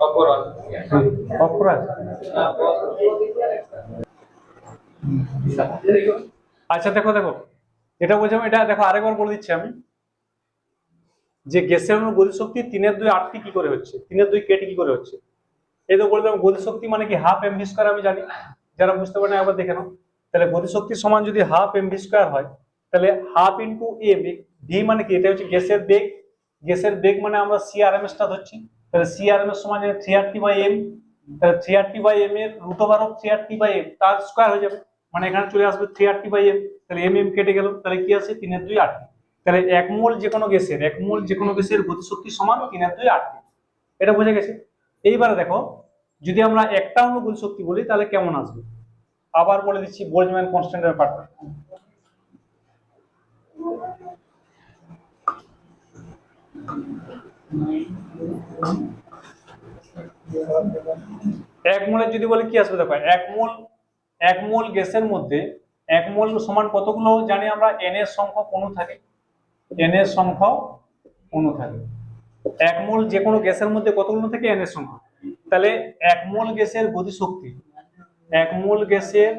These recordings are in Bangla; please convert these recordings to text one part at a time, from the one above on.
অপরাধ। আচ্ছা দেখো দেখো, এটা বলছিলাম, এটা দেখো আরেকবার বলে দিচ্ছি আমি, যে গ্যাসের অনুর গতিশক্তি 3/2 কি করে হচ্ছে, 3/2 কেটি কি করে হচ্ছে। এই তো বললাম গতিশক্তি মানে কি হাফ এম ভি স্কয়ার, আমি জানি, যারা বুঝতে পারে না একবার দেখে নাও। তাহলে গতিশক্তি সমান যদি হাফ এম ভি স্কয়ার হয়, তাহলে হাফ ইন্টু এম, ভি মানে কি, এটা হচ্ছে গ্যাসের বেগ, গ্যাসের বেগ মানে আমরা সিআরএমএস টা ধরছি, তাহলে সিআরএমএস সমান 3RT/m, তাহলে 3RT/m এর রুট ওভার অফ 3RT/m তার স্কয়ার হয়ে যাবে, মানে এখানে চলে আসবে 3RT/m, তাহলে এম এম কেটে গেল, তাহলে কি আছে 3/2 তাহলে এক মোল যে কোনো গ্যাসের গতিশক্তি সমান 3/2। এটা বোঝা গেছে। এইবারে দেখো, যদি আমরা একটা অণু গতিশক্তি বলি তাহলে কেমন আসবে, আবার বলে দিচ্ছি বোল্টজম্যান কনস্ট্যান্টের ব্যাপারটা। এক মোলের যদি বলে কি আসবে, দেখো এক মোল গ্যাসের মধ্যে এক মোল সমান কতগুলো জানি আমরা, n এর সংখ্যক অণু থাকে, n এর সংখ্যক অণু থাকে। এক মোল যে কোনো গ্যাসের মধ্যে কতগুলো থাকে, n এর সংখ্যা। তাহলে এক মোল গ্যাসের গতিশক্তি, এক মোল গ্যাসের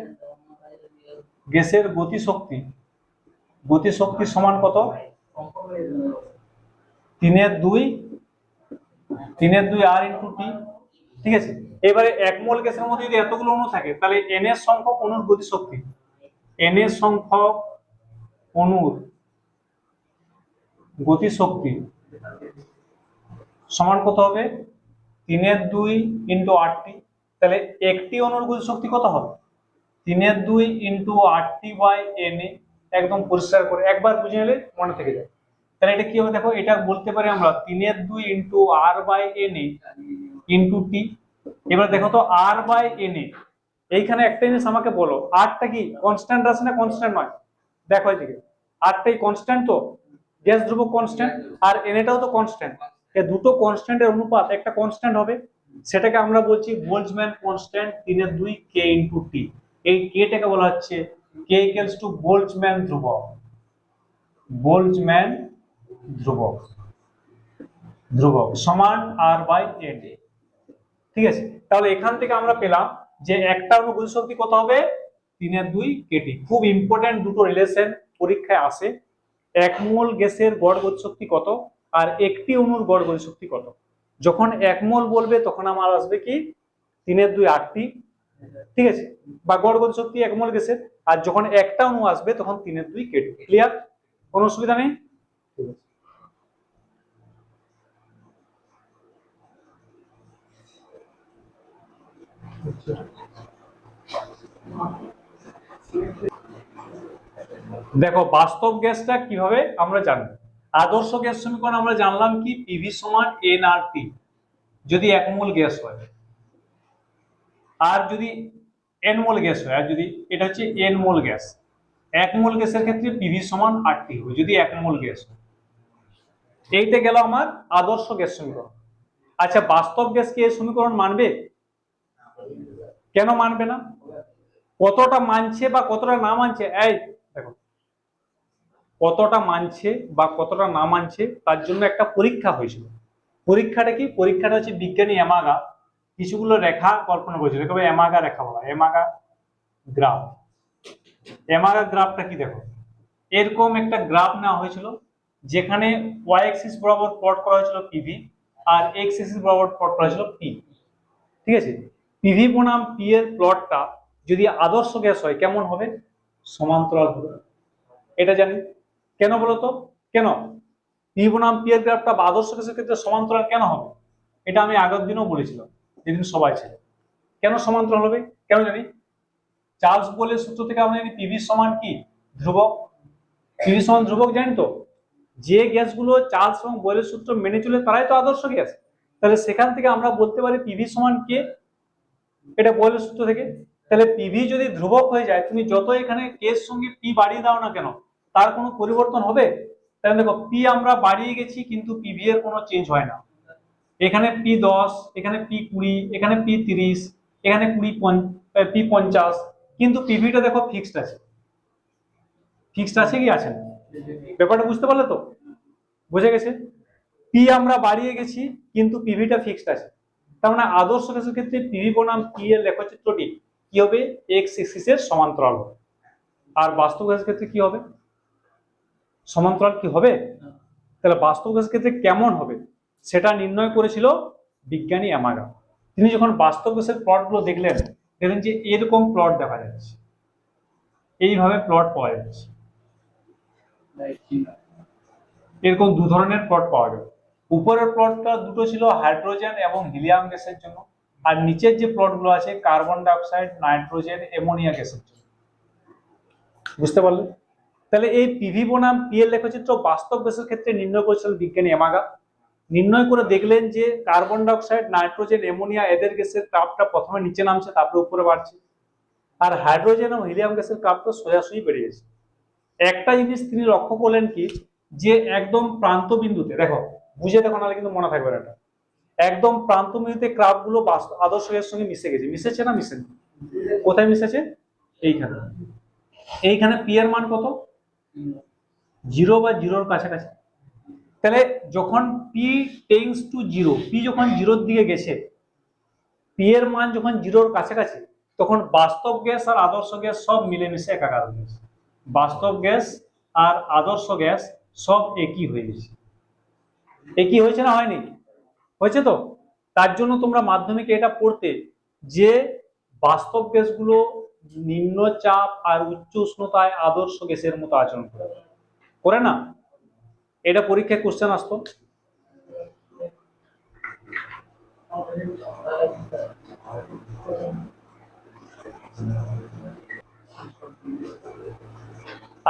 গতিশক্তি সমান কত, 3/2 আর ইন্টু টি। ঠিক আছে, এবারে এক মোল গ্যাসের মধ্যে যদি এতগুলো অণু থাকে, তাহলে n এর সংখ্যক অণুর গতিশক্তি, n এর সংখ্যক অণুর গতিশক্তি সমান কত হবে, 3/2 ইন্টু RT। তাহলে একটি অণুর গতিশক্তি কত হবে, 3/2 ইন্টু RT/NA। একদম পরিষ্কার করে একবার বুঝে নিলে মনে থেকে যায়। তাহলে এটা কি হবে, দেখো এটা বলতে পারি আমরা 3/2 ইন্টু R/NA ইন্টু টি। এবার দেখো তো R/NA, এইখানে একটা জিনিস আমাকে বলো, আরটা কি কনস্ট্যান্ট আছে না কনস্ট্যান্ট নয়, দেখো এদিকে, আরটাই কনস্ট্যান্ট, তো গ্যাস ধ্রুবক কনস্ট্যান্ট, আর এনএটাও তো কনস্ট্যান্ট, এই দুটো কনস্ট্যান্টের অনুপাত একটা কনস্ট্যান্ট হবে, সেটাকে আমরা বলছি বোল্টজম্যান কনস্ট্যান্ট 3/2 কে ইন্টু টি। এই কেটাকে বলা হচ্ছে কে ইকুয়ালস টু বোল্টজম্যান ধ্রুবক, বোল্টজম্যান ধ্রুবক সমান R/NA। ঠিক আছে, তাহলে এখান থেকে আমরা পেলাম যে একটা অণু গতিশক্তি কত হবে, 3/2 কেটি। খুব ইম্পর্টেন্ট দুটো রিলেশন পরীক্ষায় আসে, এক মোল গ্যাসের গড় গতিশক্তি কত আর একটি অণুর গড় গতিশক্তি কত। যখন এক মোল বলবে তখন আমার আসবে কি 3/2 RT, ঠিক আছে, বা গড় গতিশক্তি এক মোল গ্যাসের, আর যখন একটা অণু আসবে তখন 3/2 কেটি। ক্লিয়ার, কোনো অসুবিধা নেই। দেখো বাস্তব গ্যাসটা কিভাবে আমরা জানবো, আদর্শ গ্যাস সমীকরণ আমরা জানলাম কি, পিভি সমান nRT যদি এক মোল গ্যাস হয়, আর যদি n মোল গ্যাস হয়, আর যদি এটা হচ্ছে n মোল গ্যাস, এক মোল গ্যাসের ক্ষেত্রে পিভি সমান RT হবে যদি এক মোল গ্যাস হয়। এইটা গেল আমার আদর্শ গ্যাস সমীকরণ। আচ্ছা বাস্তব গ্যাস কি এই সমীকরণ মানবে, কেন মানবে না, কতটা মানছে বা কতটা না মানছে, এই দেখো কতটা মানছে বা কতটা না মানছে তার জন্য একটা পরীক্ষা হয়েছিল। পরীক্ষাটা কি, পরীক্ষাটা হচ্ছে বিজ্ঞানী এমাগা কিছুগুলো রেখা কল্পনা করেছিল, এমাগা রেখা বলা, এমাগা গ্রাফ। এমাগা গ্রাফটা কি, দেখো এরকম একটা গ্রাফ নেওয়া হয়েছিল, যেখানে ওয়াই অ্যাক্সিস বরাবর প্লট করা হয়েছিল পিভি, আর এক্স অ্যাক্সিস বরাবর প্লট করা হয়েছিল পি। ঠিক আছে, পিভি বনাম পি এর প্লটটা যদি আদর্শ গ্যাস হয় কেমন হবে, সমান্তরাল হবে, এটা জানি। কেন বলতো, কেন পি বনাম পি এর গ্রাফটা আদর্শ গ্যাসের ক্ষেত্রে সমান্তরাল কেন হবে, এটা আমি আগের দিনও বলেছিলাম, যেদিন সবাই ছিল। কেন সমান্তরাল হবে, কেন জানি, চার্লস বোয়েলের সূত্র থেকে আমরা জানি পিভি সমান কি, ধ্রুবক। পিভি সমান ধ্রুবক জানি তো, যে গ্যাসগুলো চার্লস এবং বোয়েলের সূত্র মেনে চলে তারাই তো আদর্শ গ্যাস। তাহলে সেখান থেকে আমরা বলতে পারি পিভি সমান কে, এটা বোয়েলের সূত্র থেকে। তাহলে পিভি যদি ধ্রুবক হয়ে যায়, তুমি যত এখানে কে এর সঙ্গে পি বাড়িয়ে দাও না কেন, তার কোনো পরিবর্তন হবে। তাহলে দেখো পি আমরা বাড়িয়ে গেছি কিন্তু পিভি এর কোনো চেঞ্জ হয় না, এখানে P10, এখানে P20, এখানে P30, এখানে P50, কিন্তু পিভিটা দেখো ফিক্সড আছে, ফিক্সড আছে কি আছে না, ব্যাপারটা বুঝতে পারলে তো, বুঝে গেছে। পি আমরা বাড়িয়ে গেছি কিন্তু পিভিটা ফিক্সড আছে, তার মানে আদর্শ গ্যাসের ক্ষেত্রে পিভি বনাম পি এর লেখচিত্রটি কি হবে, এক্স এক্সিসের সমান্তরাল হবে। আর বাস্তব গ্যাসের ক্ষেত্রে কি হবে, সমান্তরাল কি হবে? তাহলে বাস্তব গ্যাসের ক্ষেত্রে কেমন হবে সেটা নির্ণয় করেছিল বিজ্ঞানী অ্যামাগা। তিনি যখন বাস্তব গ্যাসের প্লটগুলো দেখলেন যে এরকম প্লট দেখা যাচ্ছে, এইভাবে প্লট পাওয়া যাচ্ছে, এরকম দু ধরনের প্লট পাওয়া যাবে। উপরের প্লটটা দুটো ছিল হাইড্রোজেন এবং হিলিয়াম গ্যাসের জন্য, আর নিচের যে প্লটগুলো আছে কার্বন ডাইঅক্সাইড, নাইট্রোজেন, অ্যামোনিয়া গ্যাসের জন্য। বুঝতে পারলেন? তাহলে এই পিভি বনাম পি এর লেখচিত্র বাস্তব গ্যাসের ক্ষেত্রে নির্ণয় করেছিলেন বিজ্ঞানী অ্যামাগা। নির্ণয় করে দেখলেন যে কার্বন ডাইঅক্সাইড, নাইট্রোজেন, অ্যামোনিয়া এদের গ্যাসের তাপটা প্রথমে নিচে নামছে, তারপরে উপরে বাড়ছে, আর হাইড্রোজেন এবং হিলিয়াম গ্যাসের তাপটা সোজাসুজি বেড়ে গেছে। একটা জিনিস তিনি লক্ষ্য করলেন কি, যে একদম প্রান্ত বিন্দুতে, দেখো বুঝে দেখো নাহলে কিন্তু মনে থাকবে না এটা, একদম প্রান্ত বিন্দুতে ক্রাফগুলো আদর্শ গ্যাসের সঙ্গে মিশে গেছে। মিশেছে না মিশেনি? কোথায় মিশেছে? এইখানে। এইখানে পি এর মান কত? 0 বা 0-র কাছাকাছি। তাহলে যখন পি টেন্ডস টু 0, পি যখন 0-র দিকে গেছে, পি এর মান যখন 0-র কাছাকাছি, তখন বাস্তব গ্যাস আর আদর্শ গ্যাস সব মিলেমিশে একাকার হয়ে গেছে। বাস্তব গ্যাস আর আদর্শ গ্যাস সব একই হয়ে গেছে। একই হয়েছে না হয়নি? হয়েছে তো। তার জন্য তোমরা মাধ্যমিকে এটা পড়তে যে বাস্তব গ্যাসগুলো নিম্ন চাপ আর উচ্চ উষ্ণতায় আদর্শ গ্যাসের মতো আচরণ করে না? এটা পরীক্ষায় কোশ্চেন আসতো।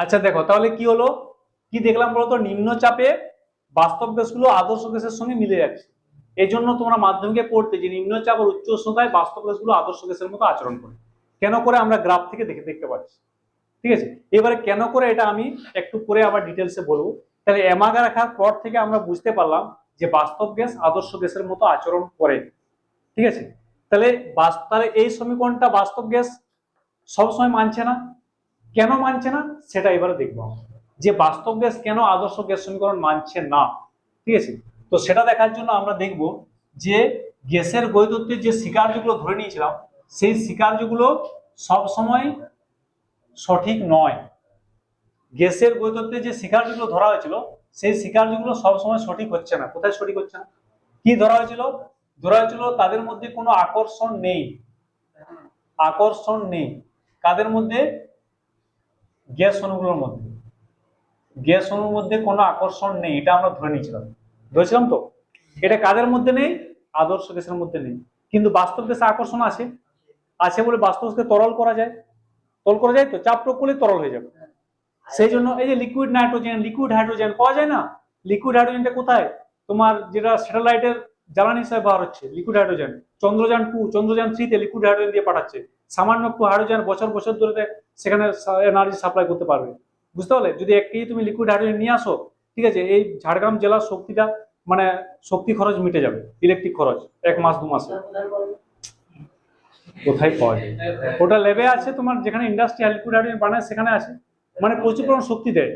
আচ্ছা দেখো তাহলে কি হলো, কি দেখলাম বলতো, নিম্ন চাপে বাস্তব গ্যাসগুলো আদর্শ গ্যাসের সঙ্গে মিলে যাচ্ছে। এই জন্য তোমরা মাধ্যমিকে পড়তে যে নিম্ন চাপ আর উচ্চ উষ্ণতায় বাস্তব গ্যাসগুলো আদর্শ গ্যাসের মতো আচরণ করে। কেন করে আমরা গ্রাফ থেকে দেখতে পাচ্ছি। ঠিক আছে, এবারে কেন করে এটা আমি একটু পরে আবার ডিটেলসে বলবো। তাহলে অ্যামাগা রেখার প্লট থেকে আমরা বুঝতে পারলাম যে বাস্তব গ্যাস আদর্শ গ্যাসের মতো আচরণ করে। ঠিক আছে, তাহলে এই সমীকরণটা বাস্তব গ্যাস সবসময় মানছে না। কেন মানছে না সেটা এবারে দেখবো, যে বাস্তব গ্যাস কেন আদর্শ গ্যাস সমীকরণ মানছে না। ঠিক আছে, তো সেটা দেখার জন্য আমরা দেখব যে গ্যাসের গতিতত্ত্বের যে স্বীকার্যগুলো ধরে নিয়েছিলাম, সেই স্বীকার্যগুলো সবসময় সঠিক নয়। গ্যাসের গতিতত্ত্বে যে স্বীকার্যগুলো ধরা হয়েছিল, সেই স্বীকার্যগুলো সবসময় সঠিক হচ্ছে না। কোথায় সঠিক হচ্ছে না? কি ধরা হয়েছিল? ধরা হয়েছিল তাদের মধ্যে কোনো আকর্ষণ নেই। আকর্ষণ নেই কাদের মধ্যে? গ্যাস অণুগুলোর মধ্যে। গ্যাস অণুর মধ্যে কোনো আকর্ষণ নেই, এটা আমরা ধরেছিলাম তো। এটা কাদের মধ্যে নেই? আদর্শ গ্যাসের মধ্যে নেই। কিন্তু বাস্তব গ্যাসে আকর্ষণ আছে, আছে বলে বাস্তব গ্যাসকে তরল করা যায়। তরল করা যায় তো, চাপ প্রয়োগ করলে তরল হয়ে যাবে। সেই জন্য এই যে লিকুইড নাইট্রোজেন, লিকুইড হাইড্রোজেন পাওয়া যায় না। লিকুইড হাইড্রোজেনটা কোথায়? তোমার যেটা স্যাটেলাইটের জ্বালানি হিসেবে ব্যবহার হচ্ছে liquid hydrogen. Chandrayaan 2, Chandrayaan 3-তে liquid hydrogen দিয়ে পাঠাচ্ছে। সামান্য একটু হাইড্রোজেন বছর বছর ধরে সেখানে এনার্জি সাপ্লাই করতে পারবে। বুঝতে পারলে? যদি 1 কেজি তুমি লিকুইড হাইড্রোজেন নিয়ে আসো, ঠিক আছে, এই ঝাড়গ্রাম জেলার শক্তিটা মানে শক্তি খরচ মিটে যাবে, ইলেকট্রিক খরচ 1 মাস 2 মাসে। কোথায় পাওয়া যায়? ওটা ল্যাবে আছে, তোমার যেখানে ইন্ডাস্ট্রিয়াল লিকুইড হাইড্রোজেন বানায় সেখানে আছে। মানে প্রচুর পরিমাণ শক্তি দেয়।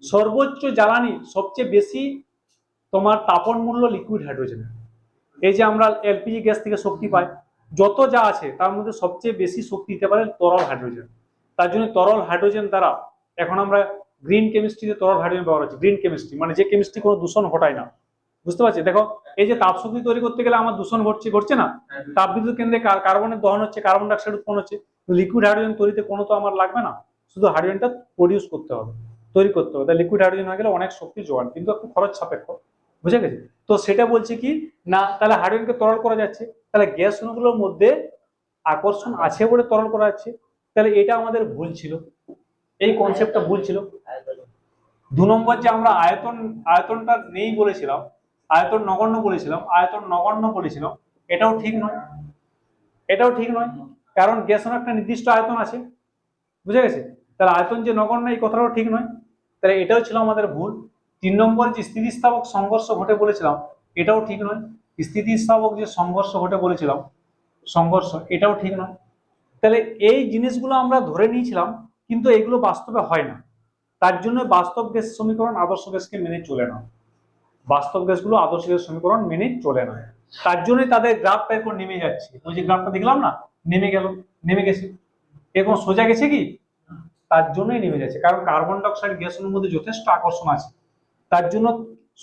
সর্বোচ্চ জ্বালানি সবচেয়ে বেশি তোমার তাপন মূল্য লিকুইড হাইড্রোজেন। এই যে আমরা এলপিজি গ্যাস থেকে শক্তি পাই, যত যা আছে তার মধ্যে সবচেয়ে বেশি শক্তি দিতে পারে তরল হাইড্রোজেন। তার জন্য তরল হাইড্রোজেন দ্বারা এখন আমরা গ্রিন কেমিস্ট্রিতে তরল হাইড্রোজেন ব্যবহার হচ্ছে। গ্রিন কেমিস্ট্রি মানে যে কেমিস্ট্রি কোনো দূষণ ঘটায় না। বুঝতে পারছি? দেখো এই যে তাপ শক্তি তৈরি করতে গেলে আমার দূষণ ঘটছে না? তাপ বিদ্যুৎ কেন্দ্রে কার্বনের দহন হচ্ছে, কার্বন ডাইঅক্সাইড উৎপন্ন হচ্ছে। লিকুইড হাইড্রোজেন তৈরিতে কোনো তো আমার লাগবে না, শুধু হাইড্রোজেনটা প্রডিউস করতে হবে, তৈরি করতে হবে। তাই লিকুইড হাইড্রোজেন হয়ে গেলে অনেক শক্তি যোগান, কিন্তু একটু খরচ সাপেক্ষ। বুঝে গেছে তো? সেটা বলছে কি না, তাহলে হাইড্রোজেনকে তরল করা যাচ্ছে, তাহলে গ্যাস অণুগুলোর মধ্যে আকর্ষণ আছে বলে তরল করা যাচ্ছে। তাহলে এটা আমাদের ভুল ছিল, এই কনসেপ্টটা ভুল ছিল। 2 নম্বর যে আমরা আয়তনটা নেই বলেছিলাম, আয়তন নগণ্য বলেছিলাম, এটাও ঠিক নয়। এটাও ঠিক নয়, কারণ গ্যাসের একটা নির্দিষ্ট আয়তন আছে। বুঝে গেছে? তাহলে আয়তন যে নগণ্য, এই কথাটাও ঠিক নয়। তাহলে এটাও ছিল আমাদের ভুল। 3 নম্বর যে স্থিতিস্থাপক সংঘর্ষ ঘটে বলেছিলাম, এটাও ঠিক নয়। স্থিতিস্থাপক যে সংঘর্ষ ঘটে বলেছিলাম, এটাও ঠিক নয়। তাহলে এই জিনিসগুলো আমরা ধরে নিয়েছিলাম, কিন্তু এগুলো বাস্তবে হয় না। তার জন্য বাস্তব গ্যাস সমীকরণ আদর্শ গ্যাসকে মেনে চলে না। বাস্তব গ্যাসগুলো আদর্শ গ্যাস সমীকরণ মেনে চলে না। তার জন্যই তাদের গ্রাফটা এরকম নেমে যাচ্ছে। ওই যে গ্রাফটা দেখলাম না, নেমে গেল, নেমে গেছে, এরকম সোজা গেছে কি, তার জন্যই নেমে যাচ্ছে, কারণ কার্বন ডাইঅক্সাইড গ্যাসের মধ্যে যথেষ্ট আকর্ষণ আছে। তার জন্য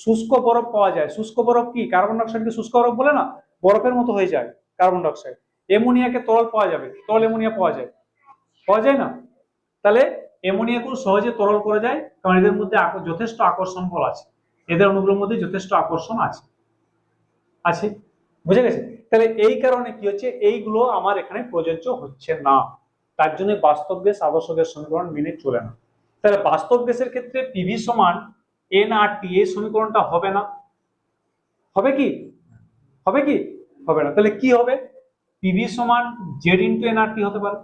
শুষ্ক বরফ পাওয়া যায়। শুষ্ক বরফ কি, কার্বন ডাইঅক্সাইডকে শুষ্ক বরফ বলে না, বরফের মতো হয়ে যায় কার্বন ডাইঅক্সাইড। অ্যামোনিয়াকে তরল পাওয়া যাবে, তরল অ্যামোনিয়া পাওয়া যায়, পাওয়া যায় না? তাহলে অ্যামোনিয়া খুব সহজে তরল করা যায়, কারণ এদের মধ্যে যথেষ্ট আকর্ষণ বল আছে, এদের অণুগুলোর মধ্যে যথেষ্ট আকর্ষণ আছে, আছে, বুঝে গেছে? তাহলে এই কারণে কি হচ্ছে, এইগুলো আমার এখানে প্রযোজ্য হচ্ছে না, তার জন্য বাস্তব গ্যাস আদর্শ গ্যাস সমীকরণ মেনে চলে না। তাহলে বাস্তব গ্যাসের ক্ষেত্রে পিভি সমান এনআরটি, এই সমীকরণটা হবে না। হবে কি, হবে কি, হবে না। তাহলে কি হবে, পিভি সমান জেড ইন্টু এনআরটি হতে পারে।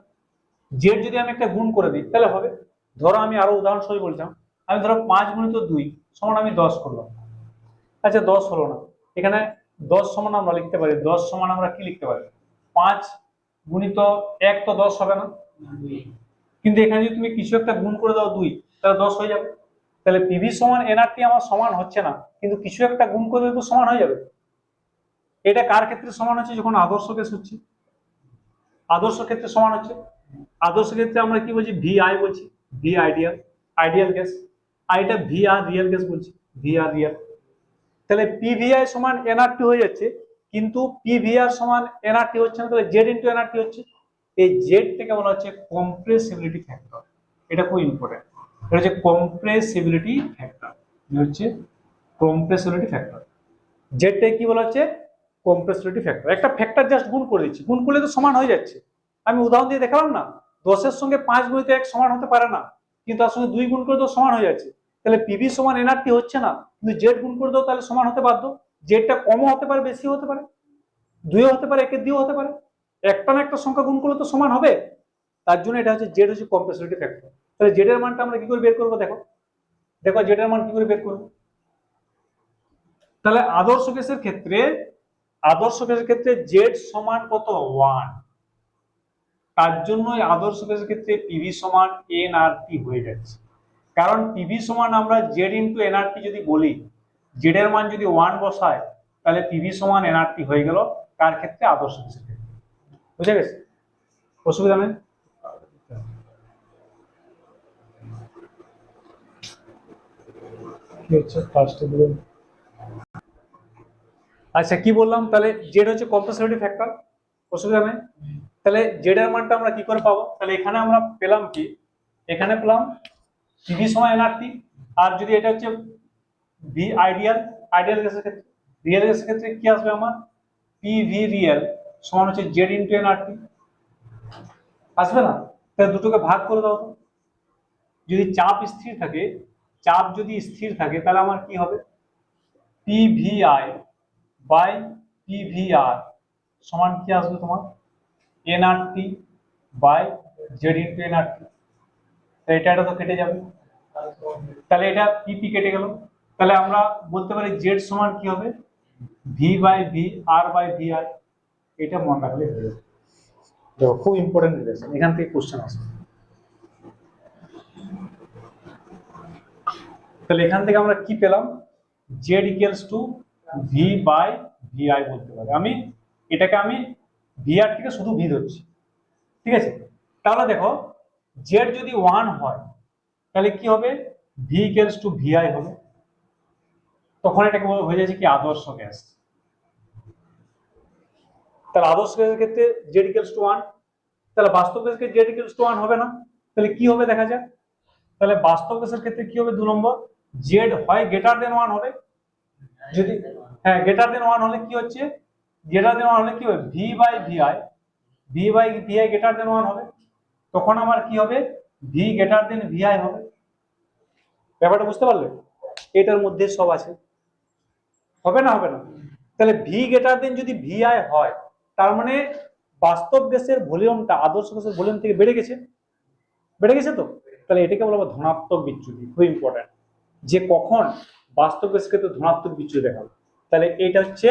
জেড যদি আমি একটা গুণ করে দিই তাহলে হবে। ধরো আমি আরো উদাহরণস্বরূপ বলছিলাম, আমি ধরো 5 × 2 সমান আমি 10 করলাম। আচ্ছা 10 হলো না, এখানে 10 সমান আমরা লিখতে পারি, 10 সমান আমরা কি লিখতে পারি, 5 × 1 তো 10 হবে না, কিন্তু এখানে যদি তুমি কিছু একটা গুণ করে দাও 2, তাহলে 10 হয়ে যাবে। তাহলে পিভি সমান এনআরটি আমার সমান হচ্ছে না, কিন্তু কিছু একটা গুণ করে দিলে তো সমান হয়ে যাবে। এটা কার ক্ষেত্রে সমান হচ্ছে, যখন আদর্শ গ্যাস হচ্ছে, আদর্শ ক্ষেত্রে সমান হচ্ছে। আদর্শ ক্ষেত্রে আমরা কি বলছি, ভি আই বলছি, ভি আইডিয়াল, আইডিয়াল গ্যাস। আর এটা ভি আর রিয়েল গ্যাস বলছি, ভি আর রিয়েল। তাহলে পিভিআই সমান এনআরটি হয়ে যাচ্ছে, কিন্তু পিভিআর সমান এনআরটি হচ্ছে না, তাহলে জেড ইন্টু এনআরটি হচ্ছে। এই জেড থেকে বলা হচ্ছে কম্প্রেসিবিলিটি ফ্যাক্টর। এটা খুব ইম্পর্টেন্ট, এটা হচ্ছে কম্প্রেসিবিলিটি ফ্যাক্টর, হচ্ছে কম্প্রেসিবিলিটি ফ্যাক্টর। জেডটাকে কি বলা হচ্ছে, কম্প্রেসিবিলিটি ফ্যাক্টর। একটা ফ্যাক্টর জাস্ট গুণ করে দিচ্ছি, গুণ করলে তো সমান হয়ে যাচ্ছে। আমি উদাহরণ দিয়ে দেখালাম না, 10-এর সঙ্গে 5 × 1 সমান হতে পারে না, কিন্তু তার সঙ্গে 2 গুণ করে তো সমান হয়ে যাচ্ছে। তাহলে পিভি সমান এনআরটি হচ্ছে না, কিন্তু জেড গুণ করে দাও তাহলে সমান হতে বাধ্য। জেডটা কমও হতে পারে, বেশি হতে পারে, 2 হতে পারে, 1-এর 2 হতে পারে, একটা না একটা সংখ্যা গুণ করলে তো সমান হবে। তার জন্য এটা হচ্ছে জেড হচ্ছে কম্প্রেসিবিলিটি ফ্যাক্টর। তাহলে জেড এর মানটা আমরা কি করে বের করবো, দেখো দেখো জেড এর মান কি করে বের করবো। তাহলে আদর্শ গ্যাসের ক্ষেত্রে, আদর্শ গ্যাসের ক্ষেত্রে জেড সমান কত, 1। তার জন্য আদর্শ গ্যাসের ক্ষেত্রে পিভি সমান এনআরটি হয়ে যাচ্ছে। কারণ পিভি সমান আমরা জেড ইন্টু এনআরটি যদি বলি, জেড এর মান যদি 1 বসায়, তাহলে পিভি সমান এনআরটি হয়ে গেল কার ক্ষেত্রে, আদর্শ গ্যাসের ক্ষেত্রে। বুঝে গেছে, অসুবিধা নেই। কি হচ্ছে ফার্স্টে দিলেন, আচ্ছা কি বললাম, তাহলে জেড হচ্ছে কম্প্রেসিবিলিটি ফ্যাক্টর, অসুবিধা নেই। তাহলে জেড এর মানটা আমরা কি করে পাবো, তাহলে এখানে আমরা পেলাম কি, এখানে পেলাম পিভি সমান এনআরটি। আর যদি এটা হচ্ছে ভি আইডিয়াল, আইডিয়াল গ্যাসের ক্ষেত্রে, রিয়েল গ্যাসের ক্ষেত্রে কি আসবে আমার, পিভি রিয়েল সমান হচ্ছে জেড ইন্টু এনআরটি, আসবে না? তাহলে দুটোকে ভাগ করে দাও তো। যদি চাপ স্থির থাকে, চাপ যদি স্থির থাকে তাহলে আমার কি হবে, পিভিআই বাই পিভিআর সমান কি আসবে তোমার, N R T by Z into N R T. এটা তো কেটে যাবে, তাহলে এটা পিপি কেটে গেল। তাহলে আমরা বলতে পারি জেড সমান কি হবে, V by V R by V I. এটা মনে রাখলে হয়ে যাবে। দেখো খুব ইম্পর্টেন্ট রিলেশন, এখান থেকে কোশ্চেন আসবে। তাহলে এখান থেকে আমরা কি পেলাম, Z equals to V by V I বলতে পারি। আমি এটাকে আমি ভি আর থেকে শুধু ভি ধরছি, ঠিক আছে? তাহলে দেখো জেড যদি 1 হয় তাহলে কি হবে, V equals to V I হবে। তখন এটাকে হয়ে যাচ্ছে কি, আদর্শ গ্যাস। তাহলে আদর্শ গ্যাসের ক্ষেত্রে জেড ইকুয়ালস টু 1, তাহলে বাস্তব গ্যাসের ক্ষেত্রে জেড ইকুয়ালস টু 1 হবে না। তাহলে কি হবে দেখা যাক। তাহলে বাস্তব গ্যাসের ক্ষেত্রে কি হবে, 2 নম্বর, জেড হয় গ্রেটার দেন 1 হবে। যদি হ্যাঁ গ্রেটার দেন 1 হলে কি হচ্ছে, গ্রেটার দেন 1 হলে কি হবে, V by V I, V by V I greater than 1 হবে। তখন আমার কি হবে, V greater than V I হবে। ব্যাপারটা বুঝতে পারলে, এটার মধ্যে সব আছে, হবে না, হবে না? তাহলে ভি গ্রেটার দেন যদি ভি আই হয়, তার মানে বাস্তব গ্যাসের ভলিউমটা আদর্শ গ্যাসের ভলিউম থেকে বেড়ে গেছে, বেড়ে গেছে তো। তাহলে এটাকে বলা হয় ধনাত্মক বিচ্যুতি, খুব ইম্পর্টেন্ট, যে কখন বাস্তব গ্যাসের ক্ষেত্রে ধনাত্মক বিচ্যুতি দেখাবে। তাহলে এটা হচ্ছে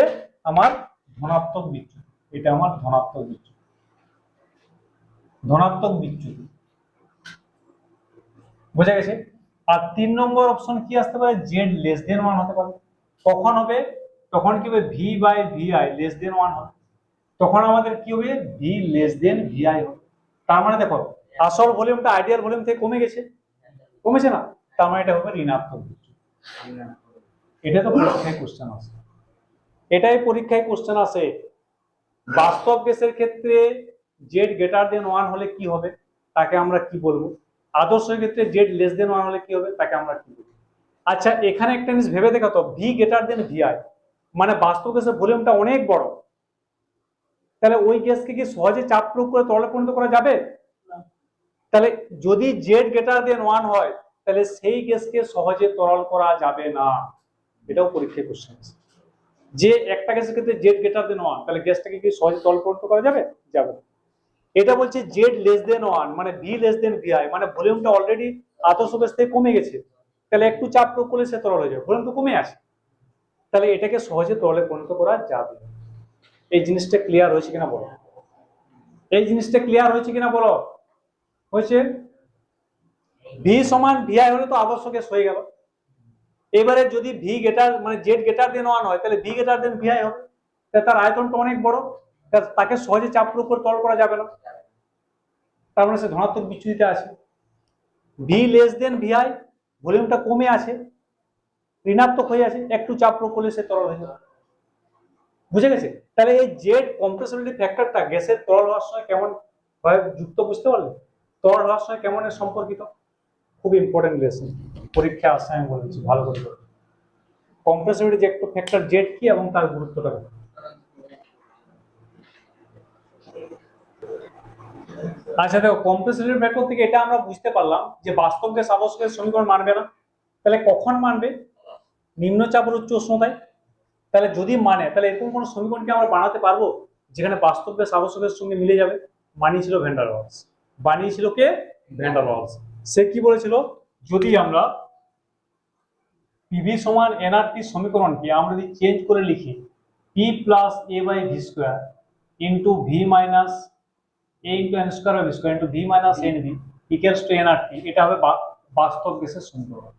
আমার ধনাত্মক বিচ্যুতি, এটা আমার ধনাত্মক বিচ্যুতি, ধনাত্মক বিচ্যুতি, বোঝা গেছে? আর 3 নম্বর অপশন কি আসতে পারে, জেড লেস দেন 1 হতে পারে। কখন হবে, তখন কি হবে V by V I less than 1 হবে। তখন আমাদের কি হবে ভি লেস দেন ভিআই হবে। তার মানে দেখো আসল ভলিউমটা আইডিয়াল ভলিউম থেকে কমে গেছে, কমেছে না, তার মানে এটা হবে ঋণাত্মক। এটা তো পরীক্ষায় কোশ্চেন আসে, এটাই পরীক্ষায় কোশ্চেন আসে। বাস্তব গ্যাসের ক্ষেত্রে জেড গ্রেটার দেন 1 হলে কি হবে তাকে আমরা কি বলবো, আদর্শের ক্ষেত্রে জেড লেস দেন 1 হলে কি হবে তাকে আমরা কি বলবো। আচ্ছা এখানে একটা জিনিস ভেবে দেখো তো, ভি গ্রেটার দেন ভিআই মানে বাস্তব গ্যাসের ভলিউমটা অনেক বড়, তাহলে ওই গ্যাসকে কি সহজে চাপ প্রয়োগ করে তরলে পরিণত করা যাবে? তাহলে যদি জেড গ্রেটার দেন 1 হয় তাহলে সেই গ্যাসকে সহজে তরল করা যাবে না, এটাও পরীক্ষায় কোশ্চেন আছে। যে একটা গ্যাসের ক্ষেত্রে জেড গ্রেটার দেন 1 তাহলে গ্যাসটাকে কি সহজে তরল পরিণত করা যাবে? যাবে না। এটা বলছে জেড লেস দেন 1 মানে ভি লেস দেন ভিআই মানে ভলিউমটা অলরেডি আদর্শ গ্যাস থেকে কমে গেছে, তাহলে একটু চাপ প্রয়োগ করলে সে তরল হয়ে যাবে, ভলিউম তো কমে আসে, তাহলে এটাকে সহজে তরলে পরিণত করা যাবে। এই জিনিসটা ক্লিয়ার হয়েছে কিনা বলো, এই জিনিসটা ক্লিয়ার হয়েছে কিনা বলো, হয়েছে। ভি সমান ভিআই হলে তো আদর্শ গ্যাস হয়ে গেল। এবারে যদি ভি গ্রেটার মানে জেড গ্রেটার দেন 1 হয় তাহলে ভি গ্রেটার দেন ভিআই হবে, তার আয়তনটা অনেক বড়, তাকে সহজে চাপ প্রয়োগ করে তরল করা যাবে না, তার মানে সে ধনাত্মক বিচ্যুতিতে আছে। ভি লেস দেন ভিআই ভলিউমটা কমে আছে, ঋণাত্মক হয়ে আছে, একটু চাপ প্রয়োগ করলে সে তরল হয়ে যাবে। বুঝে গেছে? তাহলে এই জেড কম্প্রেসিবিলিটি ফ্যাক্টরটা গ্যাসের তরল হওয়ার সময় কেমন ভাবে যুক্ত, বুঝতে পারলে? তরল হওয়ার সময় কেমন সম্পর্কিত, খুব ইম্পর্টেন্ট লেসন, পরীক্ষা আসে আমি বলেছি ভালো করে। কম্প্রেসিবিলিটি যে একটু ফ্যাক্টর জেড কি এবং তার গুরুত্বটা। আচ্ছা দেখো কম্প্রেসিবিলিটি ফ্যাক্টর থেকে এটা আমরা বুঝতে পারলাম যে বাস্তব গ্যাস আদর্শ গ্যাস সমীকরণ মানবে না, তাহলে কখন মানবে? নিম্নচাপ আর উচ্চ উষ্ণতায়। তাহলে যদি মানে তাহলে এরকম কোন সমীকরণকে আমরা বানাতে পারবো যেখানে বাস্তব গ্যাস আদর্শ গ্যাসের সঙ্গে মিলে যাবে? বানিয়েছিল ভ্যান ডার ওয়ালস, বানিয়েছিল কে? Van der Waals. সে কি বলেছিল, যদি আমরা পিভি সমান এনআরটি সমীকরণকে আমরা যদি চেঞ্জ করে লিখি P plus A by V square into V minus A into N square by V square into V minus N V equals to N R T, এটা হবে বাস্তব গ্যাসের সমীকরণ।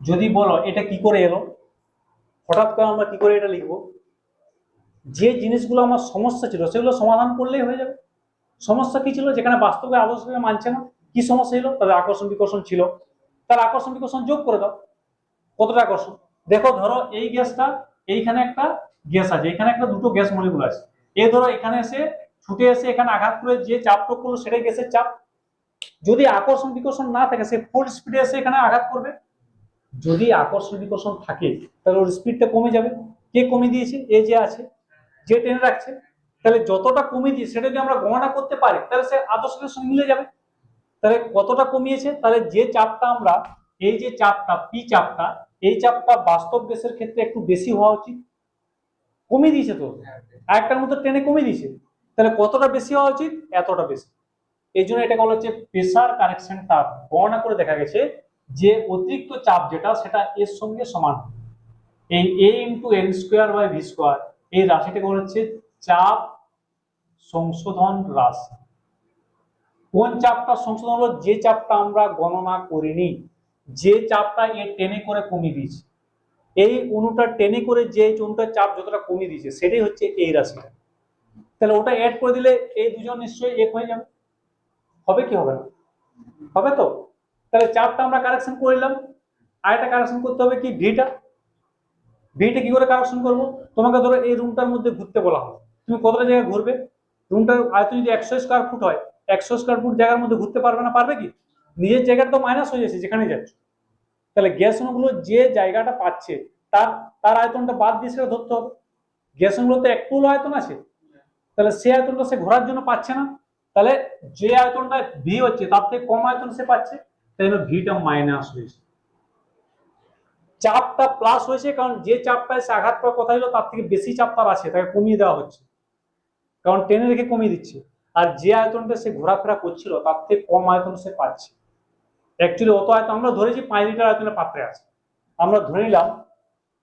যদি বলো এটা কি করে এলো, হঠাৎ করে আমরা কি করে এটা লিখবো? যে জিনিসগুলো আমার সমস্যা ছিল সেগুলো সমাধান করলেই হয়ে যাবে। সমস্যা কি ছিল, যেখানে বাস্তবে আদর্শ মানছে না, কি সমস্যা ছিল? তাদের আকর্ষণ বিকর্ষণ ছিল, তার আকর্ষণ বিকর্ষণ যোগ করে দাও। কতটা আকর্ষণ দেখো, ধরো এই গ্যাসটা, এইখানে একটা গ্যাস আছে, এখানে একটা দুটো গ্যাস মলিকুল আছে, এই ধরো এখানে এসে ছুটে এসে এখানে আঘাত করে যে চাপ প্রয়োগ করলো সেটাই গ্যাসের চাপ। যদি আকর্ষণ বিকর্ষণ না থাকে সে ফুল স্পিডে এসে এখানে আঘাত করবে, যদি আকর্ষণ বিকর্ষণ থাকে তাহলে ওর স্পিডটা কমে যাবে। কে কমিয়ে দিয়েছে? এই যে আছে, যে টেনে রাখছে, তাহলে যতটা কমিয়ে দিয়ে সেটা যদি আমরা গণনা করতে পারি তাহলে সে আদর্শের সঙ্গে মিলে যাবে। তাহলে কতটা কমিয়েছে, তাহলে যে চাপটা আমরা, এই যে চাপটা পি চাপটা, এই চাপটা বাস্তব গ্যাসের ক্ষেত্রে একটু বেশি হওয়া উচিত, কমিয়ে দিয়েছে তো, আরেকটার মতো টেনে কমিয়ে দিয়েছে, তাহলে কতটা বেশি হওয়া উচিত? এতটা বেশি। এই জন্য এটাকে বলা হচ্ছে প্রেসার কারেকশন চাপ। গণনা করে দেখা গেছে যে অতিরিক্ত চাপ যেটা সেটা এর সঙ্গে সমান, এই এ into N square by V square, এই রাশিটাকে বলা হচ্ছে চাপ সংশোধন রাশি। কোন চাপটা সংশোধন হলো? যে চাপটা আমরা গণনা করিনি, যে চাপটা এ টেনে করে কমিয়ে দিয়েছে, এই অণুটা টেনে করে যে অণুটার চাপ যতটা কমিয়ে দিয়েছে সেটাই হচ্ছে এই রাশিটা। তাহলে ওটা অ্যাড করে দিলে এই দুজন নিশ্চয়ই এক হয়ে যাবে, হবে কি হবে না? হবে তো। তাহলে চাপটা আমরা কারেকশন করলাম, আর একটা কারেকশন করতে হবে কি ভিটা। ভিটা কি করে কারেকশন করবো? তোমাকে ধরো এই রুমটার মধ্যে ঘুরতে বলা হয়, তুমি কতটা জায়গায় ঘুরবে? রুমটার আয়তন যদি 100 স্কোয়ার ফুট হয়, 100 স্কোয়ার ফুট জায়গার মধ্যে ঘুরতে পারবে না? পারবে কি? নিজের জায়গাটা তো মাইনাস হয়ে যাচ্ছে যেখানে যাচ্ছে। তাহলে গ্যাস অণুগুলো যে জায়গাটা পাচ্ছে তার তার আয়তনটা বাদ দিয়ে সেটা ধরতে হবে। গ্যাস অণুগুলো তো একটু আয়তন আছে, তাহলে সে আয়তনটা সে ঘোরার জন্য পাচ্ছে না, তাহলে যে আয়তনটা ভি হচ্ছে তার থেকে কম আয়তন সে পাচ্ছে, তাই জন্য ভিটা মাইনাস হয়েছে। চাপটা প্লাস হয়েছে কারণ যে চাপটায় সে আঘাত করার কথা ছিল তার থেকে বেশি চাপ তার আছে, তাকে কমিয়ে দেওয়া হচ্ছে, কারণ টেনে রেখে কমিয়ে দিচ্ছে। আর যে আয়তনটা সে ঘোরাফেরা করছিল তার থেকে কম আয়তন সে পাচ্ছে। অ্যাকচুয়ালি অত আয়তন আমরা ধরেছি 5 লিটার আয়তনের পাত্রে আছে, আমরা ধরে নিলাম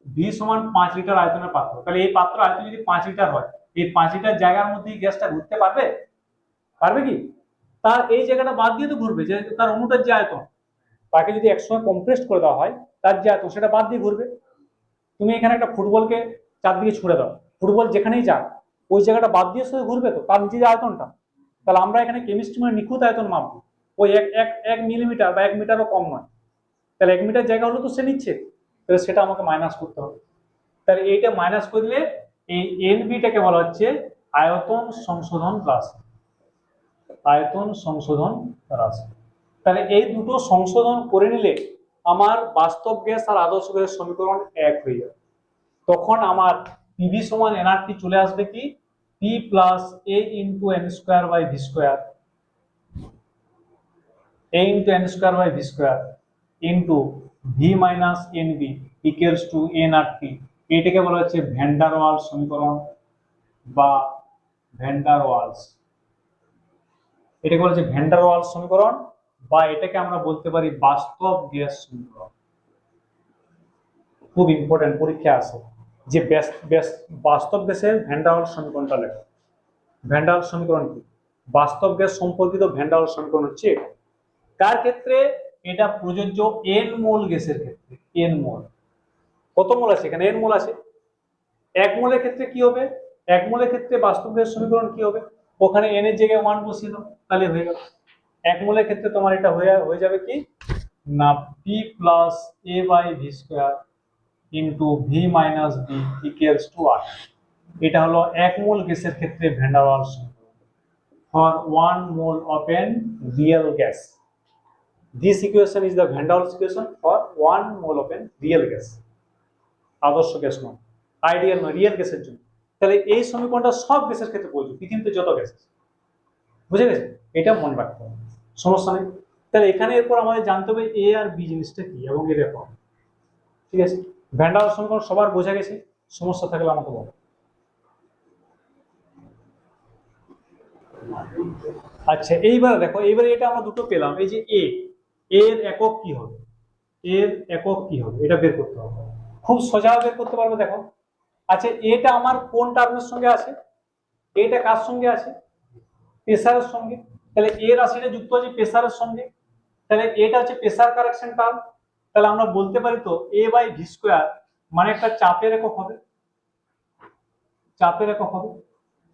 ভি সমান 5 লিটার আয়তনের পাত্র, তাহলে এই পাত্র আয়তন যদি 5 লিটার হয়, এই 5 লিটার জায়গার মধ্যে গ্যাসটা ঘুরতে পারবে? পারবে কি? তার এই জায়গাটা বাদ দিয়ে তো ঘুরবে, যে তার অণুটার যে আয়তন, তাকে যদি একসময় কম্প্রেসড করে দেওয়া হয় তার যে আয়তন সেটা বাদ দিয়ে ঘুরবে। তুমি এখানে একটা ফুটবলকে চারদিকে ছুড়ে দাও, ফুটবল যেখানেই যাক ওই জায়গাটা বাদ দিয়ে শুধু ঘুরবে, তো তার নিচে যে আয়তনটা, তাহলে আমরা এখানে কেমিস্ট্রি মানে নিখুঁত আয়তন মাপবো, ওই এক এক এক মিলিমিটার বা 1 মিটারও কম নয়, তাহলে 1 মিটার জায়গা হলো তো সে নিচ্ছে, তাহলে সেটা আমাকে মাইনাস করতে হবে। তাহলে এইটা মাইনাস করে দিলে এই এনবিটাকে বলা হচ্ছে আয়তন সংশোধন রাশি, আয়তন সংশোধন রাশি। তাহলে এই দুটো সংশোধন করে নিলে আমার বাস্তব গ্যাস আর আদর্শ গ্যাসের সমীকরণ এক হয়ে যাবে। তখন আমার পিভি সমান এনআরটি চলে আসবে কি, P plus A into N square by V square, A into N square by V square into V minus N B equals to N আর টি। এটাকে বলা হচ্ছে ভ্যান ডার ওয়ালস সমীকরণ বা ভ্যান ডার ওয়ালস, এটাকে বলা হচ্ছে ভ্যান ডার ওয়ালস সমীকরণ, বা এটাকে আমরা বলতে পারি বাস্তব গ্যাস সমীকরণ। খুব ইম্পর্টেন্ট, পরীক্ষা আসে যে বাস্তব গ্যাসের ভ্যান ডার ওয়ালস সমীকরণটা লেখো। ভ্যান ডার ওয়ালস সমীকরণ কি? বাস্তব গ্যাস সম্পর্কিত ভ্যান ডার ওয়ালস সমীকরণ হচ্ছে কার ক্ষেত্রে? এটা প্রযোজ্য এন মোল গ্যাসের ক্ষেত্রে। এন মোল, কত মোল আছে এখানে? এন মোল আছে। এক মোলের ক্ষেত্রে কি হবে? এক মোলের ক্ষেত্রে বাস্তব গ্যাস সমীকরণ কি হবে? ওখানে এন এর জায়গায় 1 বসিয়ে দাও, তাহলে হয়ে গেল। এক মোলের ক্ষেত্রে তোমার এটা হয়ে যাবে কি না, P plus A by V square into V minus B equals to আর। এটা হলো এক মোল গ্যাসের ক্ষেত্রে ভ্যান ডার ওয়ালস সমীকরণ। For 1 mole of an real gas, this equation is the Van der Waals equation for 1 mole of an real gas, আদর্শ গ্যাস নয়, আইডিয়াল নয়, রিয়েল গ্যাসের জন্য। তাহলে এই সমীকরণটা সব গ্যাসের ক্ষেত্রে প্রযোজ্য, পৃথিবীতে যত গ্যাস আছে। বুঝে গেছে? এটা মনে রাখতে হবে, সমস্যা নেই। তাহলে এখানে এরপর আমাদের জানতে হবে এ আর বি জিনিসটা কি এবং এর একক। ঠিক আছে, ভ্যান ডার ওয়ালস সমীকরণ সবার বোঝা গেছে, সমস্যা থাকলে আমাকে বলো। আচ্ছা, এইবারে দেখো, এইবারে এটা আমরা দুটো পেলাম, এই যে এ, এর একক কি হবে, এর একক কি হবে এটা বের করতে হবে, খুব সোজা বের করতে পারবে। দেখো, আচ্ছা এটা আমার কোন টার্মের সঙ্গে আছে? এটা কার সঙ্গে আছে? প্রেসারের সঙ্গে। তাহলে এ রাশিটা যুক্ত আছে প্রেসারের সঙ্গে, তাহলে এটা হচ্ছে প্রেসার কারেকশন টার্ম। তাহলে আমরা বলতে পারি তো এ বাই ভি স্কোয়ার মানে একটা চাপের একক হবে, চাপের একক হবে,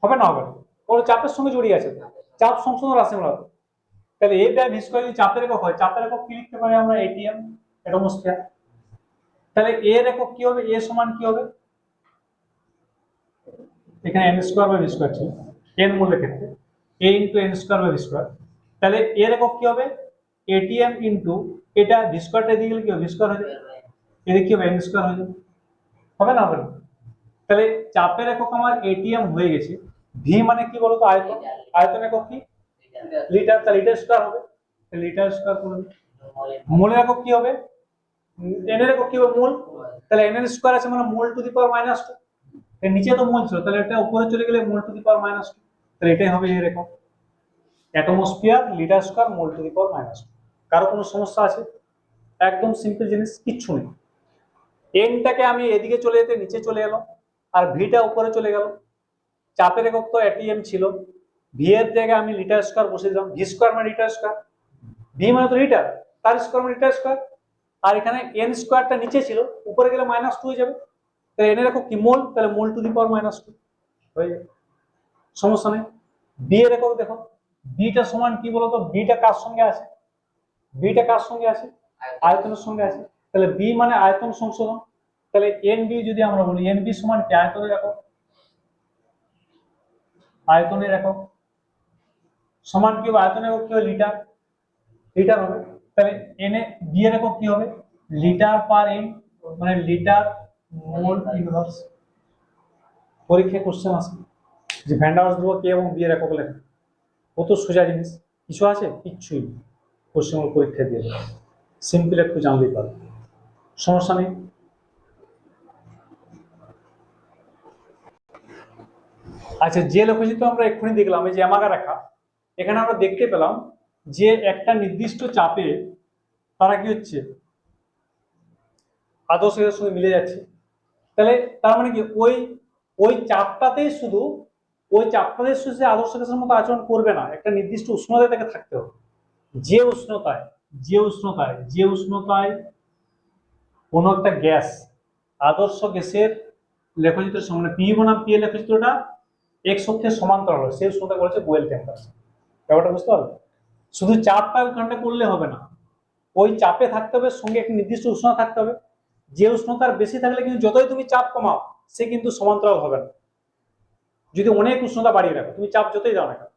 হবে না? হবে না, ওর চাপের সঙ্গে জড়িয়ে আছে, চাপ সংশোধন রাশি মূলত। তাহলে এ বাই ভি স্কোয়ার যদি চাপের একক হয়, চাপের একক কি লিখতে পারি আমরা? ATM, atmosphere. তাহলে এর একক কি হবে? এ সমান কি হবে? এখানে N square by V square ছিল এন মূলের ক্ষেত্রে, এ into N square by V square. তাহলে এর একক কি হবে? এটিএম ইন্টু এটা ভি স্কোয়ারটা দিয়ে গেলে কি হবে? ভি স্কোয়ার হয়ে যাবে, এর কি হবে? এন স্কোয়ার হয়ে যাবে, হবে না? হবে না? তাহলে চাপের একক আমার এটিএম হয়ে গেছে। ভি মানে কি বলতো? আয়তন। আয়তন একক কি? লিটার, তাহলে লিটার স্কোয়ার হবে, লিটার স্কোয়ার করবে। মোলের একক কি হবে? এন এর একক কি হবে? মোল। তাহলে এন এর স্কোয়ার আছে মানে মোল to the power minus two, এর নিচে তো মোল ছিল, তাহলে এটা উপরে চলে গেলে মোল to the power minus two, তাহলে এটাই হবে এর একক। Atmosphere litre square mole to the power minus two. কারো কোনো সমস্যা আছে? একদম সিম্পল জিনিস, কিচ্ছু নেই। এনটাকে আমি এদিকে চলে যেতে নিচে চলে এলো, আর ভিটা উপরে চলে গেল। চাপের একক তো এটিএম ছিল, ভি এর জায়গায় আমি লিটার স্কোয়ার বসে দিলাম, ভি স্কোয়ার মানে লিটার স্কোয়ার, ভি মানে তো লিটার, তার স্কোয়ার মানে লিটার স্কোয়ার। আর এখানে এন স্কোয়ারটা নিচে ছিল, উপরে গেলে মাইনাস টু হয়ে যাবে, তাহলে এন এর একক কি? মোল, তাহলে মোল to the power minus two হয়ে যাবে, সমস্যা নেই। বি এর একক দেখো, বিটা সমান কি বলতো? বিটা কার সঙ্গে আছে? বিটা কার সঙ্গে আছে? আয়তনের সঙ্গে আছে, তাহলে বি মানে আয়তন সংশোধন। তাহলে এন বি যদি আমরা বলি, এন বি সমান কি? আয়তনের একক, আয়তনের একক সমান কি হবে? আয়তনের একক কি হবে? লিটার, লিটার হবে। তাহলে এন এ বি এর একক কি হবে? লিটার পার এন, মানে লিটার মোল ইনভার্স। পরীক্ষায় কোশ্চেন আসে যে ভ্যান ডার ওয়ালস ধ্রুবক কে এবং বি এর একক লেখা, কত সোজা জিনিস, কিছু আছে? কিচ্ছুই নেই, কোশ্চেন পরীক্ষা দিয়ে সিম্পল একটু জানলেই পারবে, সমস্যা নেই। আচ্ছা, যে লোকচিত্র আমরা এক্ষুনি দেখলাম, এই যে আমাগা রেখা, এখানে আমরা দেখতে পেলাম যে একটা নির্দিষ্ট চাপে তারা কি হচ্ছে? আদর্শ গ্যাসের সঙ্গে মিলে যাচ্ছে। তাহলে তার মানে কি ওই ওই চাপটাতেই শুধু সে আদর্শ গ্যাসের মতো আচরণ করবে না, একটা নির্দিষ্ট উষ্ণতায় তাকে থাকতে হবে। যে উষ্ণতায় কোনো একটা গ্যাস আদর্শ গ্যাসের লেখচিত্রের সঙ্গে পি বনাম পি এর লেখচিত্রটা এক্স অক্ষের সমান্তরাল হয়, সেই উষ্ণতা বলছে বোয়েল টেম্পারেচার। ব্যাপারটা বুঝতে পারবে? শুধু চাপটা ওইখানটা করলে হবে না, ওই চাপে থাকতে হবে, সঙ্গে একটি নির্দিষ্ট উষ্ণতা থাকতে হবে। যে উষ্ণতার বেশি থাকলে কিন্তু যতই তুমি চাপ কমাও সে কিন্তু সমান্তরাল হবে না। যদি অনেক উষ্ণতা বাড়িয়ে রাখো, তুমি চাপ যতই দাও না কেন,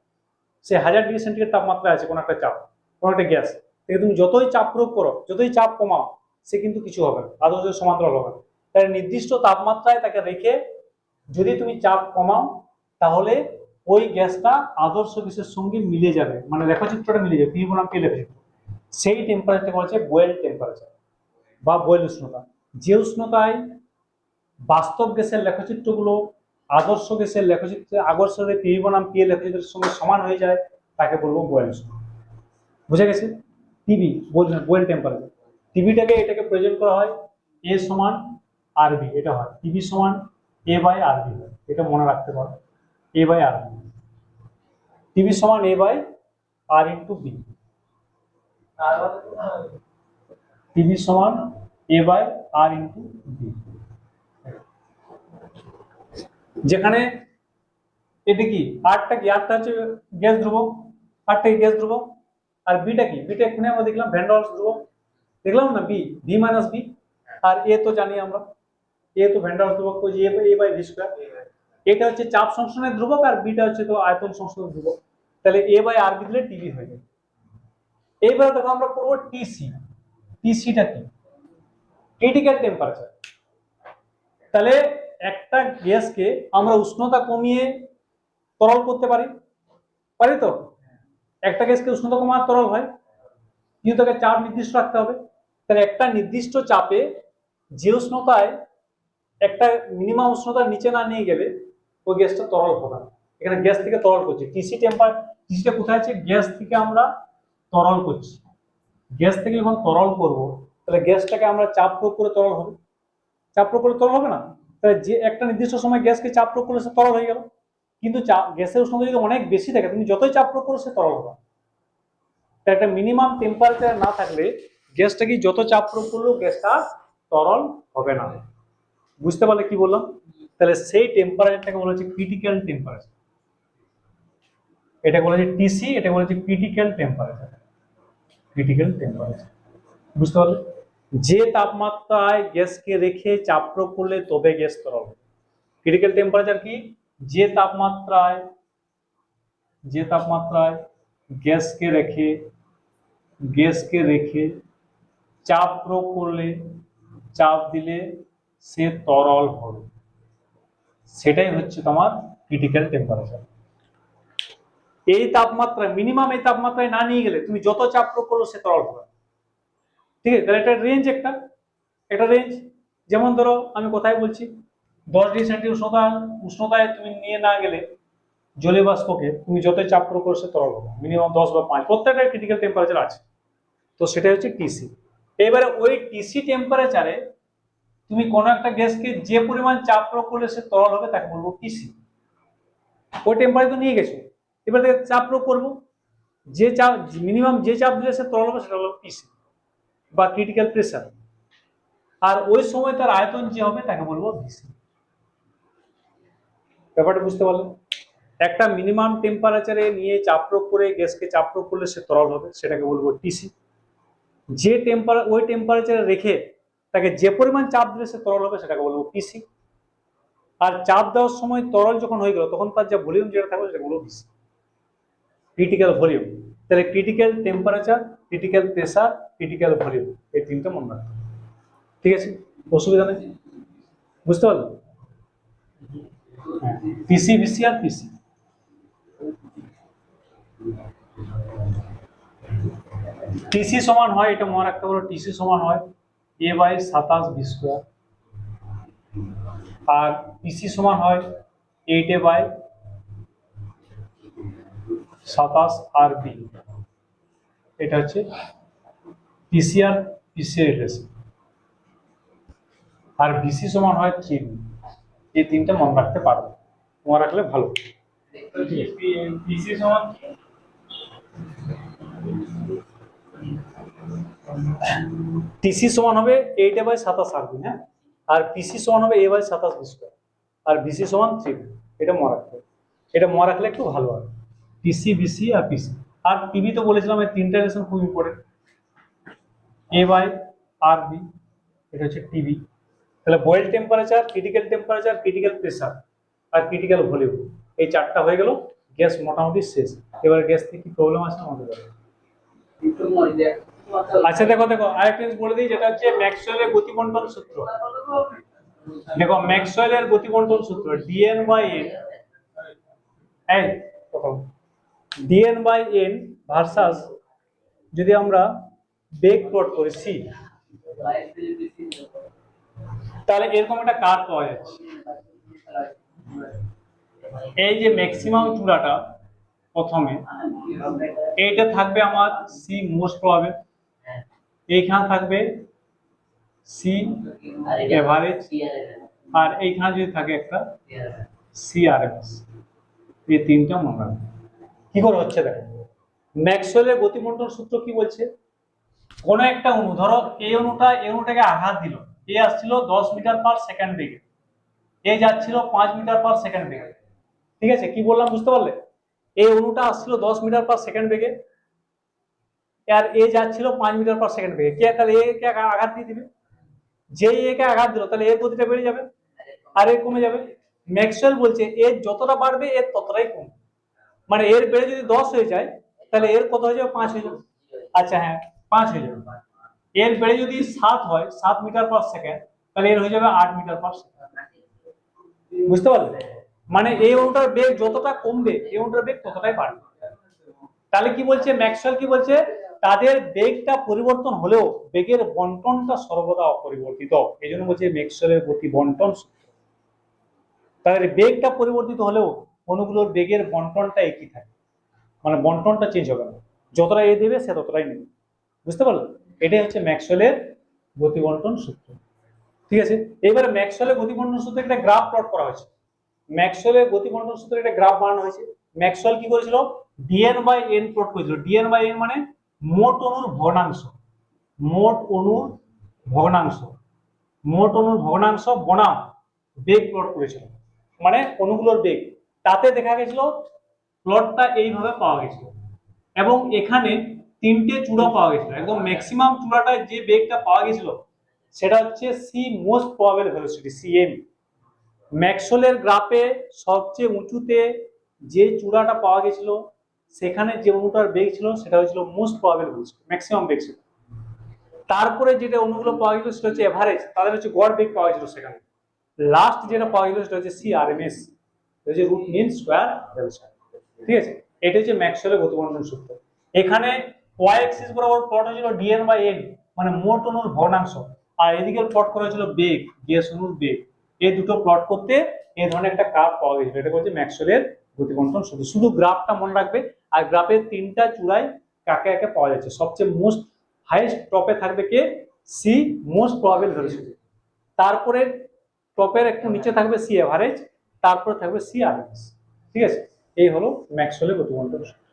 সে 1000°C তাপমাত্রা আছে কোনো একটা চাপ, কোনো একটা গ্যাস থেকে তুমি যতই চাপ প্রয়োগ করো, যতই চাপ কমাও, সে কিন্তু কিছু হবে না, আদর্শ সমান্তরাল হবে না। তাই নির্দিষ্ট তাপমাত্রায় তাকে রেখে যদি তুমি চাপ কমাও, তাহলে ওই গ্যাসটা আদর্শ গ্যাসের সঙ্গে মিলে যাবে, মানে লেখচিত্রটা মিলে যাবে, পি বনাম পি লেখচিত্র। সেই টেম্পারেচারকে বলা হচ্ছে বয়েল টেম্পারেচার বা বয়েল উষ্ণতা। যে উষ্ণতায় বাস্তব গ্যাসের লেখচিত্রগুলো আদর্শ গ্যাসের লেখচিত্রে আদর্শ পি বনাম পি এর লেখচিত্রের সঙ্গে সমান হয়ে যায়, তাকে বলবো বয়েল উষ্ণতা। বুঝে গেছে? টিবি বলছেন বয়েল টেম্পারেচার। টিবিটাকে এটাকে প্রেজেন্ট করা হয় এ সমান আর বি, এটা হয় টিবি সমান এ বাই আর বি, এটা মনে রাখতে পারো, এ বাই আর বি, টিবি সমান এ by R into B, TB সমান এ বাই আর ইন্টু বি। যেখানে এটা কি আরটা কি, আরটা হচ্ছে গ্যাস ধ্রুবক, আরটা কি গ্যাস ধ্রুবক, আর বিটা কি, বিটা এখানে আমরা দেখলাম ভ্যান ডার ওয়ালস ধ্রুবক, দেখলাম না, বি ভি মাইনাস বি। আর এ তো জানি আমরা, এ তো ভ্যান ডার ওয়ালস ধ্রুবক, তো এ বাই ভি স্কয়ার। এটা হচ্ছে চাপ সংশ্লেষণের ধ্রুবক আর বিটা হচ্ছে তো আয়তন সংশ্লেষণের ধ্রুবক, তাহলে এ বাই আর বি দিলে টিবি হয়ে যাবে। এইবার দেখো আমরা করবো টিসি। টিসিটা কি? Critical temperature. তাহলে একটা গ্যাসকে আমরা উষ্ণতা কমিয়ে তরল করতে পারি, পারি তো? একটা গ্যাসকে উষ্ণতা কমানো তরল হয়, কিন্তু তাকে চাপ নির্দিষ্ট রাখতে হবে। তাহলে একটা নির্দিষ্ট চাপে যে উষ্ণতায় একটা মিনিমাম উষ্ণতার নিচে না নিয়ে গেলে ওই গ্যাসটা তরল হবে না। এখানে গ্যাস থেকে তরল করছি, টিসিটা কোথায় আছে? গ্যাস থেকে আমরা তরল করছি। গ্যাস থেকে যখন তরল করব, তাহলে গ্যাসটাকে আমরা চাপ প্রয়োগ করে তরল হবে, চাপ প্রয়োগ করলে তরল হবে না? তাহলে যে একটা নির্দিষ্ট সময় গ্যাসকে চাপ প্রয়োগ করলে সে তরল হয়ে গেল। কিন্তু গ্যাসের উষ্ণতা যদি অনেক বেশি থাকে, তুমি যতই চাপ প্রয়োগ করো সে তরল হবে। তাই একটা মিনিমাম টেম্পারেচার না থাকলে গ্যাসটা কি যত চাপ প্রয়োগ করলেও গ্যাসটা তরল হবে না। বুঝতে পারলে কি বললাম? তাহলে সেই টেম্পারেচারটাকে বলা হচ্ছে ক্রিটিক্যাল টেম্পারেচার। এটা বলা হচ্ছে টিসি, এটা বলা হচ্ছে ক্রিটিক্যাল টেম্পারেচার। ক্রিটিক্যাল টেম্পারেচার বুঝতে পারলে? যে তাপমাত্রায় গ্যাসকে রেখে চাপ প্রয়োগ করলে তবে গ্যাস তরল হবে। ক্রিটিক্যাল টেম্পারেচার কি? যে তাপমাত্রায় গ্যাসকে রেখে চাপ প্রয়োগ করলে, চাপ দিলে সে তরল হবে, সেটাই হচ্ছে তোমার ক্রিটিক্যাল টেম্পারেচার। এই তাপমাত্রায় মিনিমাম, এই তাপমাত্রায় না নিয়ে গেলে তুমি যত চাপ প্রয়োগ করো সে তরল হবে। ঠিক আছে? তাহলে এটা রেঞ্জ, একটা রেঞ্জ। যেমন ধরো আমি কোথায় বলছি, 10°C উষ্ণতায় তুমি নিয়ে না গেলে জলীয় বাষ্পকে তুমি যতই চাপ প্রয়োগ করো সে তরল হবে, মিনিমাম 10 বা 5, প্রত্যেকটা ক্রিটিক্যাল টেম্পারেচার আছে। তো সেটা হচ্ছে টিসি। এবারে ওই টিসি টেম্পারেচারে তুমি কোনো একটা গ্যাসকে যে পরিমাণ চাপ প্রয়োগ করলে সে তরল হবে তাকে বলবো টিসি। ওই টেম্পারেচার নিয়ে গেছো, এবার চাপ প্রয়োগ করবো, যে চাপ মিনিমাম যে চাপ দিলে সে তরল হবে সেটা হলো টিসি বা ক্রিটিক্যাল প্রেসার। আর ওই সময় তার আয়তন যে হবে তাকে বলবো ভিসি। ব্যাপারটা বুঝতে পারলে? একটা মিনিমাম টেম্পারেচারে নিয়ে চাপ প্রয়োগ করে গ্যাসকে চাপ প্রয়োগ করলে সে তরল হবে, সেটাকে বলবো টিসি। যে ওই টেম্পারেচারে রেখে তাকে যে পরিমাণ চাপ দিলে সে তরল হবে সেটাকে বলবো পিসি। আর চাপ দেওয়ার সময় তরল যখন হয়ে গেল তখন তার যে ভলিউম যেটা থাকবে সেটা বলবো ভিসি, ক্রিটিক্যাল ভলিউম। তাহলে critical temperature, critical pressure, critical volume, এই তিনটা মনে রাখতে হবে। ঠিক আছে? অসুবিধা নেই, বুঝতে পারলো? পিসি, ভিসি আর পিসি। টিসি সমান হয়, এটা মনে রাখতে পারো, টিসি সমান হয় এ বাই 27 বি স্কোয়ার, আর পিসি সমান হয় 8a বাই 27 আর বি। এটা হচ্ছে পিসি আর পিসি রিলেশন। আর বিসি সমান হয় 3b। এই তিনটা মনে রাখতে পারবে, মনে রাখলে ভালো। পিসি সমান টিসি সমান হবে 8a বাই 27 আরবি, হ্যাঁ, আর পিসি সমান হবে a বাই 27 বি স্কয়ার। আর ভিসি সমান 3, এটা মনে রাখতে হবে। এটা মনে রাখলে একটু ভালো হবে। টিসি, ভিসি আর পিসি। আর টিভি তো বলেছিলাম এই তিনটা রিলেশন খুব important, A by R B, এটা হচ্ছে টিভি। তাহলে বয়েল টেম্পারেচার, ক্রিটিক্যাল প্রেসার আর ক্রিটিক্যাল ভলিউম, এই চারটা হয়ে গেল। গ্যাস মোটামুটি শেষ। এবার গ্যাস থেকে কি প্রবলেম আছে আমাদের বলো। আচ্ছা দেখো দেখো আরেকটা জিনিস বলে দিই, যেটা হচ্ছে ম্যাক্সওয়েলের গতি বণ্টন সূত্র। দেখো ম্যাক্সওয়েলের গতি বণ্টন সূত্র ডিএন বাই এন, এই প্রথম ডিএন বাই এন ভার্সাস যদি আমরা বেগ প্লট করি সি, তাহলে এরকম একটা কার্ভ পাওয়া যাচ্ছে। এই যে ম্যাক্সিমাম চূড়াটা প্রথমে এইটা থাকবে আমার সি মোস্ট প্রবাবল, এইখানে থাকবে সি এভারেজ, আর এইখানে যদি থাকে একটা সি আরএমএস। এই তিনটা মনে রাখবে। কি করে হচ্ছে দেখো, ম্যাক্সওয়েলের গতি বণ্টন সূত্র কি বলছে, কোন একটা অণু, ধরো এই অণুটাকে আঘাত দিল, এ আসছিল 10 মিটার পার সেকেন্ড বেগে, এ যাচ্ছিল 5 মিটার পার সেকেন্ড বেগে। ঠিক আছে, কি বললাম বুঝতে পারলে? এই অণুটা আসছিল 10 মিটার পার সেকেন্ড বেগে, আর এ যাচ্ছিল 5 মিটার পার সেকেন্ড বেগে। কে তাহলে এ কে আঘাত দিয়ে দিবে, যে এ কে আঘাত দিল তাহলে এর গতিটা বেড়ে যাবে আর এ কমে যাবে। ম্যাক্সওয়েল বলছে এর যতটা বাড়বে এর ততটাই কমবে, মানে এর বেড়ে যদি 10 হয়ে যায় তাহলে এর কত হয়ে যাবে, 5 হয়ে যাবে। আচ্ছা হ্যাঁ 5 হয়ে যাবে। এর বেড়ে যদি 7 হয়, 7 মিটার পার সেকেন্ড, তাহলে এর হয়ে যাবে 8 মিটার পার সেকেন্ড। বুঝতে পারলে? মানে এই অণুটার বেগ যতটা কমবে এই অণুটার বেগ ততটাই বাড়বে। তাহলে কি বলছে ম্যাক্সওয়েল, কি বলছে, তাদের বেগটা পরিবর্তন হলেও বেগের বন্টনটা সর্বদা অপরিবর্তিত, এই জন্য বলছে ম্যাক্সওয়েলের গতি বন্টন সূত্র। তাদের বেগটা পরিবর্তিত হলেও অণুগুলোর বেগের বন্টনটা একই থাকে, মানে বন্টনটা চেঞ্জ হবে না, যতটা এ দেবে সে ততটাই নেবে। বুঝতে পারলো? এটাই হচ্ছে ম্যাক্সওয়েলের গতি বন্টন সূত্র। ঠিক আছে, এবারে ম্যাক্সওয়েলের গতি বন্টন সূত্রে একটা গ্রাফ প্লট করা হয়েছে। ম্যাক্সওয়েলের গতি বন্টন সূত্রে একটা গ্রাফ বানানো হয়েছে। ম্যাক্সওয়েল কি করেছিল, ডিএন বাই এন প্লট করেছিল। ডিএন বাই এন মানে মোট অণুর ভগ্নাংশ, মোট অণুর ভগ্নাংশ, মোট অণুর ভগ্নাংশ বনাম বেগ প্লট করেছিল, মানে অণুগুলোর বেগ। তাতে দেখা গেছিল প্লটটা এইভাবে পাওয়া গেছিল, এবং এখানে তিনটে চূড়া পাওয়া গেছিল। একদম ম্যাক্সিমাম চূড়াটায় যে বেগটা পাওয়া গেছিল সেটা হচ্ছে C most probable velocity, C M. ম্যাক্সওয়েলের গ্রাফে সবচেয়ে উঁচুতে যে চূড়াটা পাওয়া গেছিল সেখানে যে অণুটার বেগ ছিল সেটা হয়েছিল মোস্ট প্রবাবল ভেলোসিটি, ম্যাক্সিমাম বেগ ছিল। তারপরে যেটা অণুগুলো পাওয়া গেছিল সেটা হচ্ছে এভারেজ, তাদের হচ্ছে গড় বেগ পাওয়া গেছিল সেখানে। লাস্ট যেটা পাওয়া গেছিল সেটা হচ্ছে সি আরএমএস, হচ্ছে রুট মিন স্কয়ার ভেলোসিটি। ঠিক আছে, এটা হচ্ছে ম্যাক্সওয়েলের গতি বণ্টন সূত্র। এখানে ওয়াই অ্যাক্সিস বরাবর প্লট হয়েছিল ডিএন বাই এন, মানে মোট অণুর ভগ্নাংশ, আর এদিকে প্লট করা হয়েছিল বেগ, গ্যাস অণুর বেগ। এই দুটো প্লট করতে এই ধরনের একটা কার্ভ পাওয়া গেছিল, এটা হচ্ছে ম্যাক্সওয়েলের গতি বণ্টন সূত্র। শুধু গ্রাফটা মনে রাখবে, আর গ্রাফের তিনটা চূড়ায় কাকে কাকে পাওয়া যাচ্ছে। সবচেয়ে মোস্ট হাইয়েস্ট টপে থাকবে কে, সি মোস্ট প্রবাবল ভেলোসিটি, তারপরে টপের একটু নিচে থাকবে সি এভারেজ, তারপরে থাকবে সি আরএমএস। ঠিক আছে, এই হলো ম্যাক্সওয়েলের গতি বণ্টন সূত্র।